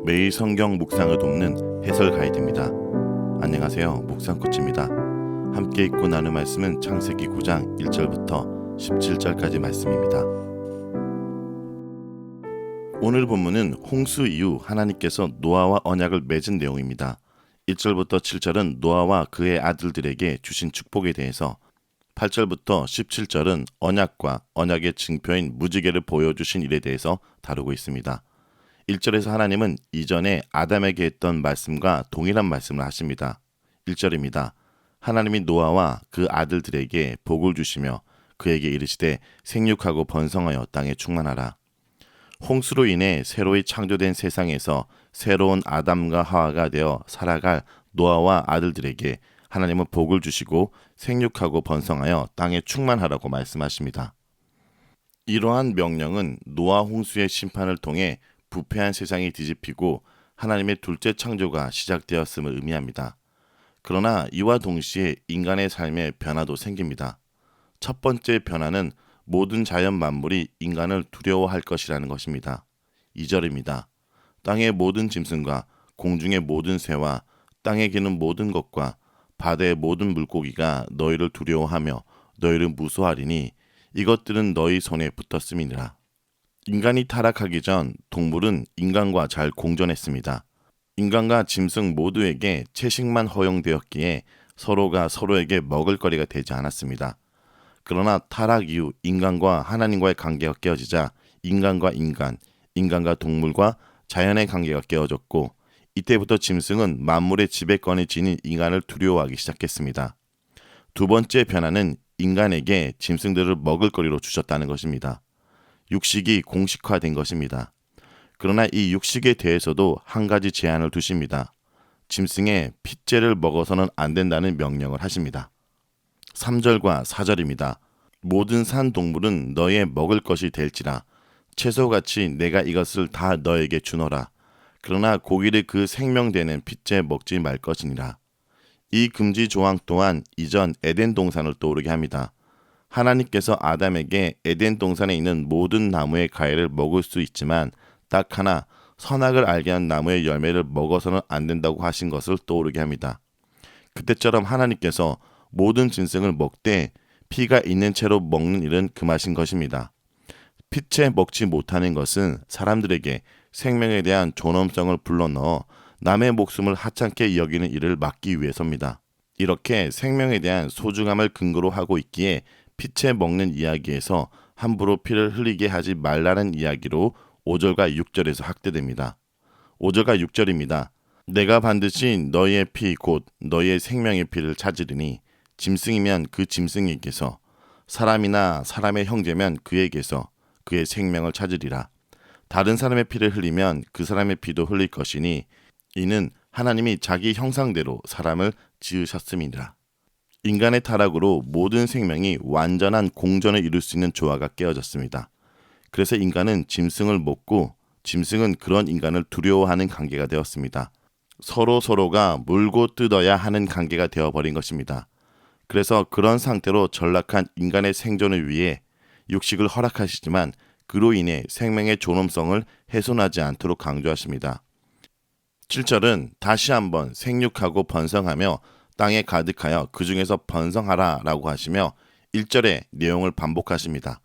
매일 성경 묵상을 돕는 해설 가이드입니다. 안녕하세요. 묵상코치입니다. 함께 읽고 나눌 말씀은 창세기 9장 1절부터 17절까지 말씀입니다. 오늘 본문은 홍수 이후 하나님께서 노아와 언약을 맺은 내용입니다. 1절부터 7절은 노아와 그의 아들들에게 주신 축복에 대해서, 8절부터 17절은 언약과 언약의 증표인 무지개를 보여주신 일에 대해서 다루고 있습니다. 1절에서 하나님은 이전에 아담에게 했던 말씀과 동일한 말씀을 하십니다. 1절입니다. 하나님이 노아와 그 아들들에게 복을 주시며 그에게 이르시되 생육하고 번성하여 땅에 충만하라. 홍수로 인해 새로이 창조된 세상에서 새로운 아담과 하와가 되어 살아갈 노아와 아들들에게 하나님은 복을 주시고 생육하고 번성하여 땅에 충만하라고 말씀하십니다. 이러한 명령은 노아 홍수의 심판을 통해 부패한 세상이 뒤집히고 하나님의 둘째 창조가 시작되었음을 의미합니다. 그러나 이와 동시에 인간의 삶에 변화도 생깁니다. 첫 번째 변화는 모든 자연 만물이 인간을 두려워할 것이라는 것입니다. 2절입니다. 땅의 모든 짐승과 공중의 모든 새와 땅에 기는 모든 것과 바다의 모든 물고기가 너희를 두려워하며 너희를 무수하리니 이것들은 너희 손에 붙었음이니라. 인간이 타락하기 전 동물은 인간과 잘 공존했습니다. 인간과 짐승 모두에게 채식만 허용되었기에 서로가 서로에게 먹을거리가 되지 않았습니다. 그러나 타락 이후 인간과 하나님과의 관계가 깨어지자 인간과 인간, 인간과 동물과 자연의 관계가 깨어졌고, 이때부터 짐승은 만물의 지배권을 지닌 인간을 두려워하기 시작했습니다. 두 번째 변화는 인간에게 짐승들을 먹을거리로 주셨다는 것입니다. 육식이 공식화된 것입니다. 그러나 이 육식에 대해서도 한 가지 제한을 두십니다. 짐승의 핏째를 먹어서는 안 된다는 명령을 하십니다. 3절과 4절입니다. 모든 산 동물은 너의 먹을 것이 될지라 채소같이 내가 이것을 다 너에게 주노라. 그러나 고기를 그 생명되는 핏째 먹지 말 것이니라. 이 금지 조항 또한 이전 에덴 동산을 떠오르게 합니다. 하나님께서 아담에게 에덴 동산에 있는 모든 나무의 과일을 먹을 수 있지만 딱 하나 선악을 알게 한 나무의 열매를 먹어서는 안 된다고 하신 것을 떠오르게 합니다. 그때처럼 하나님께서 모든 짐승을 먹되 피가 있는 채로 먹는 일은 금하신 것입니다. 핏째 먹지 못하는 것은 사람들에게 생명에 대한 존엄성을 불러넣어 남의 목숨을 하찮게 여기는 일을 막기 위해서입니다. 이렇게 생명에 대한 소중함을 근거로 하고 있기에 핏째 먹는 이야기에서 함부로 피를 흘리게 하지 말라는 이야기로 5절과 6절에서 확대됩니다. 5절과 6절입니다. 내가 반드시 너희의 피 곧 너희의 생명의 피를 찾으리니 짐승이면 그 짐승에게서 사람이나 사람의 형제면 그에게서 그의 생명을 찾으리라. 다른 사람의 피를 흘리면 그 사람의 피도 흘릴 것이니 이는 하나님이 자기 형상대로 사람을 지으셨음이니라. 인간의 타락으로 모든 생명이 완전한 공존을 이룰 수 있는 조화가 깨어졌습니다. 그래서 인간은 짐승을 먹고 짐승은 그런 인간을 두려워하는 관계가 되었습니다. 서로가 물고 뜯어야 하는 관계가 되어버린 것입니다. 그래서 그런 상태로 전락한 인간의 생존을 위해 육식을 허락하시지만 그로 인해 생명의 존엄성을 훼손하지 않도록 강조하십니다. 7절은 다시 한번 생육하고 번성하며 땅에 가득하여 그 중에서 번성하라 라고 하시며 1절의 내용을 반복하십니다.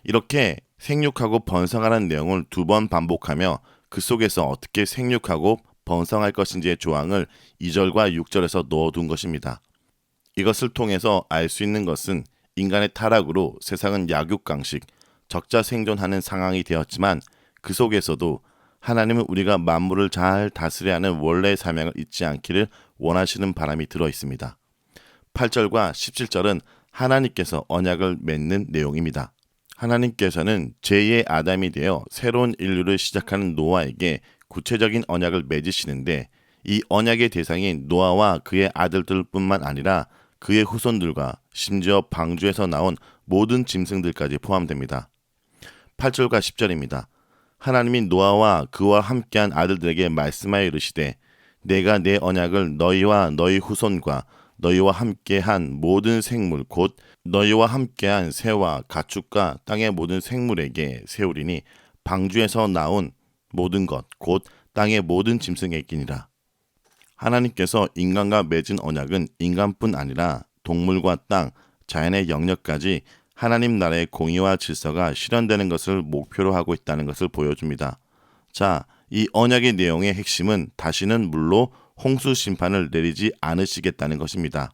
이렇게 생육하고 번성하라는 내용을 두 번 반복하며 그 속에서 어떻게 생육하고 번성할 것인지의 조항을 2절과 6절에서 넣어둔 것입니다. 이것을 통해서 알 수 있는 것은 인간의 타락으로 세상은 약육강식, 적자 생존하는 상황이 되었지만 그 속에서도 하나님은 우리가 만물을 잘 다스려야 하는 원래의 사명을 잊지 않기를 원하시는 바람이 들어 있습니다. 8절과 17절은 하나님께서 언약을 맺는 내용입니다. 하나님께서는 제2의 아담이 되어 새로운 인류를 시작하는 노아에게 구체적인 언약을 맺으시는데 이 언약의 대상인 노아와 그의 아들들뿐만 아니라 그의 후손들과 심지어 방주에서 나온 모든 짐승들까지 포함됩니다. 8절과 10절입니다. 하나님이 노아와 그와 함께한 아들들에게 말씀하여 이르시되 내가 내 언약을 너희와 너희 후손과 너희와 함께한 모든 생물 곧 너희와 함께한 새와 가축과 땅의 모든 생물에게 세우리니 방주에서 나온 모든 것 곧 땅의 모든 짐승에게니라. 하나님께서 인간과 맺은 언약은 인간뿐 아니라 동물과 땅, 자연의 영역까지 하나님 나라의 공의와 질서가 실현되는 것을 목표로 하고 있다는 것을 보여줍니다. 자, 이 언약의 내용의 핵심은 다시는 물로 홍수 심판을 내리지 않으시겠다는 것입니다.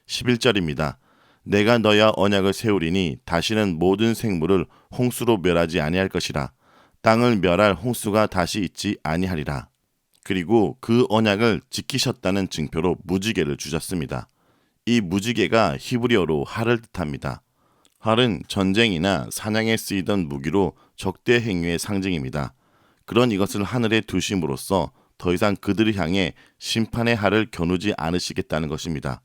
11절입니다. 내가 너희와 언약을 세우리니 다시는 모든 생물을 홍수로 멸하지 아니할 것이라. 땅을 멸할 홍수가 다시 있지 아니하리라. 그리고 그 언약을 지키셨다는 증표로 무지개를 주셨습니다. 이 무지개가 히브리어로 활을 뜻합니다. 활은 전쟁이나 사냥에 쓰이던 무기로 적대 행위의 상징입니다. 그런 이것을 하늘에 두심으로써 더 이상 그들을 향해 심판의 활을 겨누지 않으시겠다는 것입니다.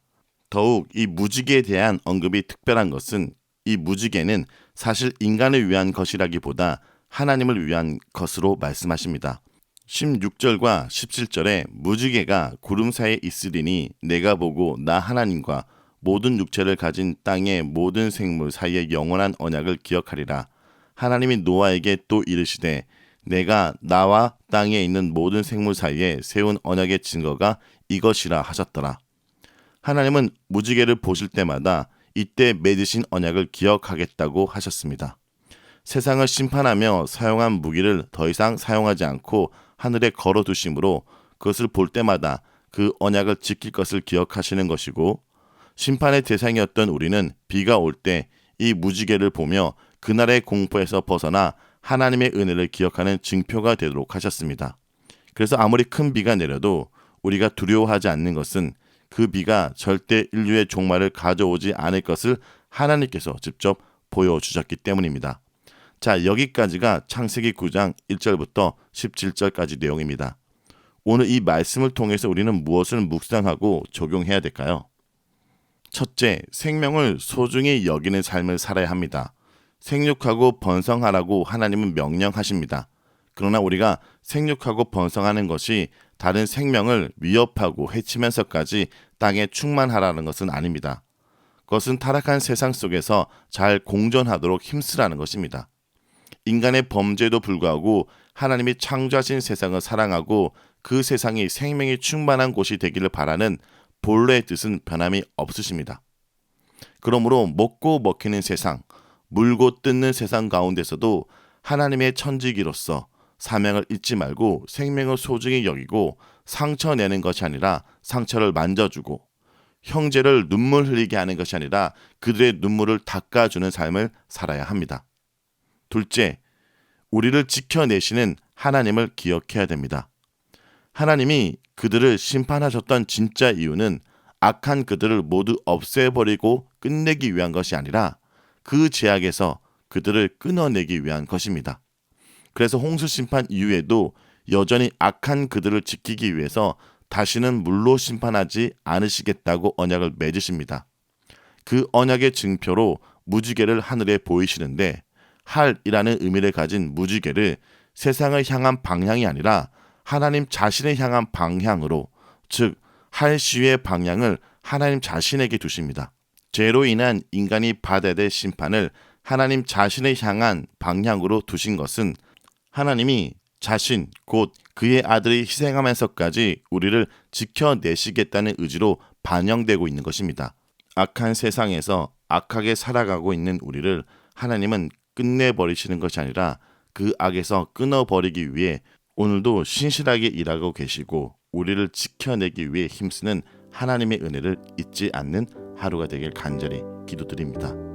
더욱 이 무지개에 대한 언급이 특별한 것은 이 무지개는 사실 인간을 위한 것이라기보다 하나님을 위한 것으로 말씀하십니다. 16절과 17절에 무지개가 구름 사이에 있으리니 내가 보고 나 하나님과 모든 육체를 가진 땅의 모든 생물 사이의 영원한 언약을 기억하리라. 하나님이 노아에게 또 이르시되 내가 나와 땅에 있는 모든 생물 사이에 세운 언약의 증거가 이것이라 하셨더라. 하나님은 무지개를 보실 때마다 이때 맺으신 언약을 기억하겠다고 하셨습니다. 세상을 심판하며 사용한 무기를 더 이상 사용하지 않고 하늘에 걸어두심으로 그것을 볼 때마다 그 언약을 지킬 것을 기억하시는 것이고, 심판의 대상이었던 우리는 비가 올 때 이 무지개를 보며 그날의 공포에서 벗어나 하나님의 은혜를 기억하는 증표가 되도록 하셨습니다. 그래서 아무리 큰 비가 내려도 우리가 두려워하지 않는 것은 그 비가 절대 인류의 종말을 가져오지 않을 것을 하나님께서 직접 보여주셨기 때문입니다. 자, 여기까지가 창세기 9장 1절부터 17절까지 내용입니다. 오늘 이 말씀을 통해서 우리는 무엇을 묵상하고 적용해야 될까요? 첫째, 생명을 소중히 여기는 삶을 살아야 합니다. 생육하고 번성하라고 하나님은 명령하십니다. 그러나 우리가 생육하고 번성하는 것이 다른 생명을 위협하고 해치면서까지 땅에 충만하라는 것은 아닙니다. 그것은 타락한 세상 속에서 잘 공존하도록 힘쓰라는 것입니다. 인간의 범죄에도 불구하고 하나님이 창조하신 세상을 사랑하고 그 세상이 생명이 충만한 곳이 되기를 바라는 본래의 뜻은 변함이 없으십니다. 그러므로 먹고 먹히는 세상, 물고 뜯는 세상 가운데서도 하나님의 천지기로서 사명을 잊지 말고 생명을 소중히 여기고 상처 내는 것이 아니라 상처를 만져주고, 형제를 눈물 흘리게 하는 것이 아니라 그들의 눈물을 닦아주는 삶을 살아야 합니다. 둘째, 우리를 지켜내시는 하나님을 기억해야 됩니다. 하나님이 그들을 심판하셨던 진짜 이유는 악한 그들을 모두 없애버리고 끝내기 위한 것이 아니라 그 죄악에서 그들을 끊어내기 위한 것입니다. 그래서 홍수 심판 이후에도 여전히 악한 그들을 지키기 위해서 다시는 물로 심판하지 않으시겠다고 언약을 맺으십니다. 그 언약의 증표로 무지개를 하늘에 보이시는데, 할이라는 의미를 가진 무지개를 세상을 향한 방향이 아니라 하나님 자신을 향한 방향으로, 즉 할시의 방향을 하나님 자신에게 두십니다. 죄로 인한 인간이 받아야 될 심판을 하나님 자신을 향한 방향으로 두신 것은 하나님이 자신 곧 그의 아들이 희생하면서까지 우리를 지켜내시겠다는 의지로 반영되고 있는 것입니다. 악한 세상에서 악하게 살아가고 있는 우리를 하나님은 끝내버리시는 것이 아니라 그 악에서 끊어버리기 위해 오늘도 신실하게 일하고 계시고 우리를 지켜내기 위해 힘쓰는 하나님의 은혜를 잊지 않는 하루가 되길 간절히 기도드립니다.